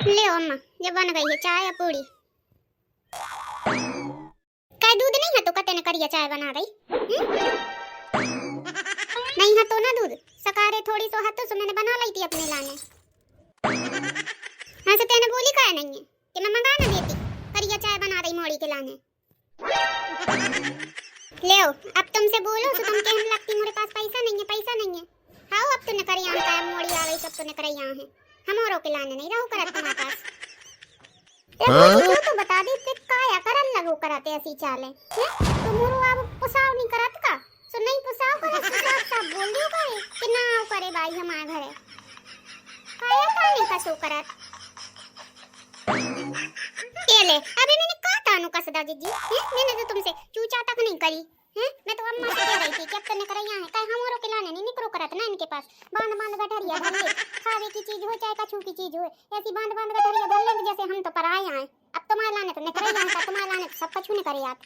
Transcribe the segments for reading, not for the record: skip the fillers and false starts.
ले अम्मा, ये बन गई है चाय या पूरी। काय दूध नहीं है तो कते ने करिया चाय बना गई। नहीं है तो ना दूध सकारे थोड़ी सो हाथों से मैंने बना ली थी अपने लाने। हाँ तो तेने बोली काय नहीं है कि मैं मंगा ना देती, करिया चाय बना रही मोड़ी के लाने। ले अब तुमसे बोलो तो तुम कहने लगती मेरे पास पैसा नहीं है, पैसा नहीं है। हाँ अब तूने करिया का मोड़ी आ गई, सब तूने करिया है, हम औरों के लाने नहीं रहू करत तुम्हारे पास। क्यों तो बता दे ते काया करन लगो करते ऐसी चाले तो मोरो अब पुसाव नहीं करत का, सो नहीं पुसाव करे सब बोल दियो करे कि ना आओ करे भाई हमारे घरे काया काने का सो करत। ये ले अबे मैंने कहा तानु का सदा जी मैंने तो तुमसे चूचा तक नहीं करी है। मैं तो अम्मा से कह रही थी कि अब तने करैया है काहे हम औरों के लाने नहीं निकरो करत ना इनके पास बांध बांध गठरिया धर ले, खावे की चीज हो चाहे कछु की चीज हो ऐसी बांध बांध गठरिया धर ले जैसे हम तो पराए हैं। अब तुम्हारे लाने तो निकरैया है, तुम्हारे लाने तो सब कछु नहीं करे आप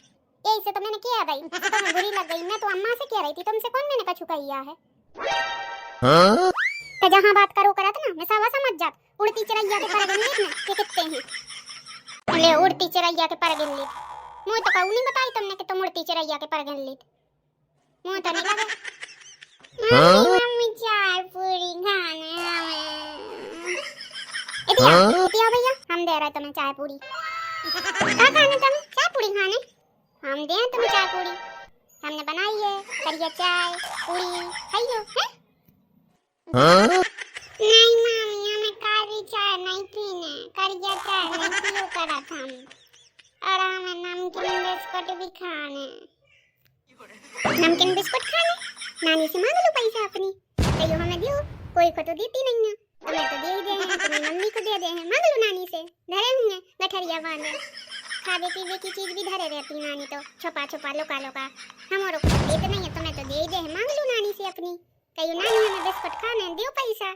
यही से तो मैंने किया गई तो मैं बुरी लग गई। मैं तो अम्मा से कह रही थी तुमसे कौन मैंने कछु कहिया है। तो जहां बात करो करत ना मैं सावा समझ जात उड़ती चिड़ैया के पर गन ना के कितने हैं। ले उड़ती चिड़ैया के पर गन ली मुझे तो कहू नहीं बताई तुमने कि तुम उड़ती चिड़ैया के पर गन ली मुझे तो नहीं लगा। मम्मी चाय पूरी खाने हमें इतिया भैया हम दे रहे तुम्हें चाय पूरी क्या खाने तुम चाय पूरी खाने हम दे तुम्हें चाय पूरी हमने बनाई है करिया चाय पूरी खाइयो हैं। नहीं मम्मी हमें कारी चाय नहीं पीने, करिया चाय नहीं पियो करा था हम और हमें नमकीन बिस्कुट भी खाने। नमकीन बिस्कुट खाने नानी से मांग लो पैसा अपनी कहियो हमें दियो, कोई को तो देती नहीं है तुम्हें तो दे ही दे हैं, तुम्हें मम्मी को दे दे हैं, मांग लो नानी से धरे हुए गठरिया बांधे खाने पीने की चीज भी धरे रहती नानी तो छुपा छुपा लुका लुका हम औरों को देते नहीं है, तुम्हें तो दे ही दे हैं, मांग लो नानी से अपनी कहियो नानी हमें बिस्कुट खाने दियो पैसा।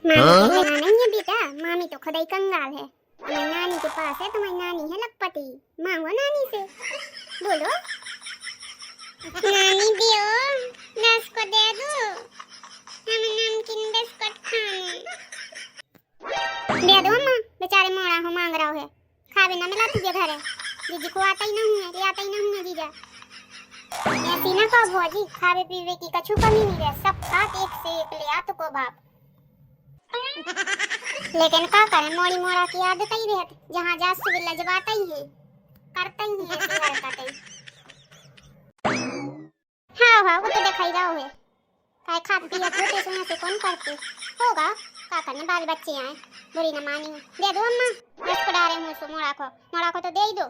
मामी के नहीं है बेटा, मामी तो खुद ही कंगाल है, तुम्हारी नानी के पास है, तुम्हारी नानी है लखपति, मांगो नानी से बोलो नानी दियो 10 को दे दो हमें नमकीन बिस्कुट खाने दे दो अम्मा बेचारे मोड़ा हो मांग रहा है खावे ना मिला तुझे घरे जीजी को आता ही ना हुए ले आता ही ना हुए जीजा ऐसी ना कहो भौजी खावे पीवे की कछु कमी नहीं है, सब साथ एक से एक ले आ तो को बाप। लेकिन का करें मोड़ी मोड़ा की आदत ही रहती जहाँ जा सुबिल्ला जबाता ही है करता ही है ऐसी हरकतें। हाँ वो तो दिखाई रहा है काय खात पिया छोटे से ऐसे कौन करते होगा का करने बाल बच्चे आए बुरी न मानी दे दो अम्मा 10 को डारे मुंह से मोड़ा को तो दे ही दो।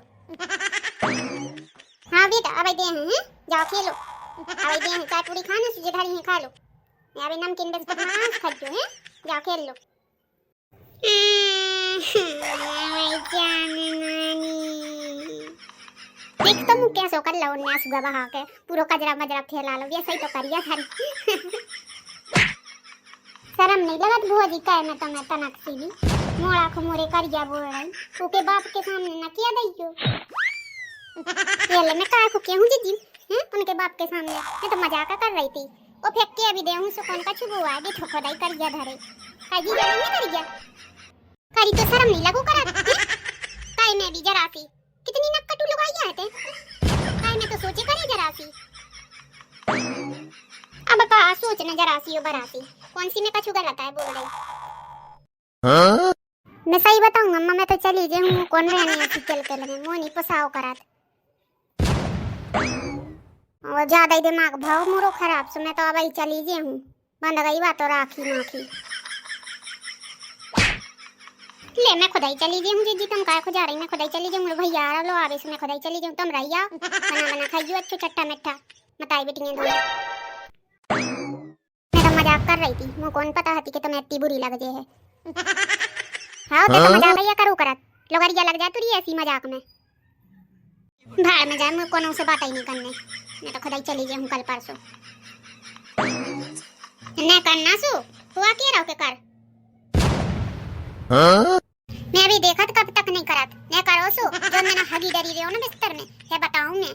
हाँ बेटा अब दे हैं जाओ खेलो अब दे हैं चाय पूरी खाने से धरी है खा लो मैं अभी नमकीन बिस्कुट मांस खा जो है जाओ खेल लो। देख तो मुँह कैसे कर लो उन्हें सुगा बहा के पूरा कजरा मजरा फैला लो वैसे ही तो करिया थारी शर्म नहीं लगत भोजी कहे मैं तुम्हें तनक सी भी मोड़ा को मोरे करिया बोल रही ओके बाप के सामने न किया दईयो ये ले मैं काय को कहूं जीजी हैं उनके बाप के सामने मैं तो मजाक कर रही थी ओ फेंक के अभी देहूं सो कौन का छुबुआ दे ठोकदाई करिया धरे काय जी जाने नहीं करिया करी तो शर्म नहीं लगो करत काय मैं भी जरा सी कितनी नक्कटू लगाई आते काय मैं तो सोचे करे जरा सी अब का सोचना जरा सी बरासी कौन सी में कछु गलत है बोल रही। मैं सही बताऊं अम्मा मैं तो चली जे हूं कौन रहने ऐसी चल के लगे मोनी पसाव करात और ज्यादा ही दिमाग भाव मोरो खराब सो मैं तो अब ही चली जे हूं बंद गई बात और राखी नाखी ले मैं खुदाई चली जे हूं जी तुम काय खो जा रही मैं खुदाई चली जे हूं भैया आ लो आवे से मैं खुदाई चली जे तुम रहिया बना बना खाइयो अच्छा चट्टा मिठा मताई बेटियां दो मैं तो मजाक कर रही थी मुझे कौन पता थी कि तुम्हें इतनी बुरी लग जे है। हाँ तो मजाक या करो करत लोगरिया लग जाए तुरी ऐसी मजाक में भाड़ में जाए मुझे कोनो से बात ही नहीं करने मैं तो खुदाई चली जे हूं कल परसों न करना सो हुआ के रहो के कर मैं भी देखत कब तक नहीं करत न करो सो जो मैंने हगी डरी रहो ना बिस्तर में है बताऊं मैं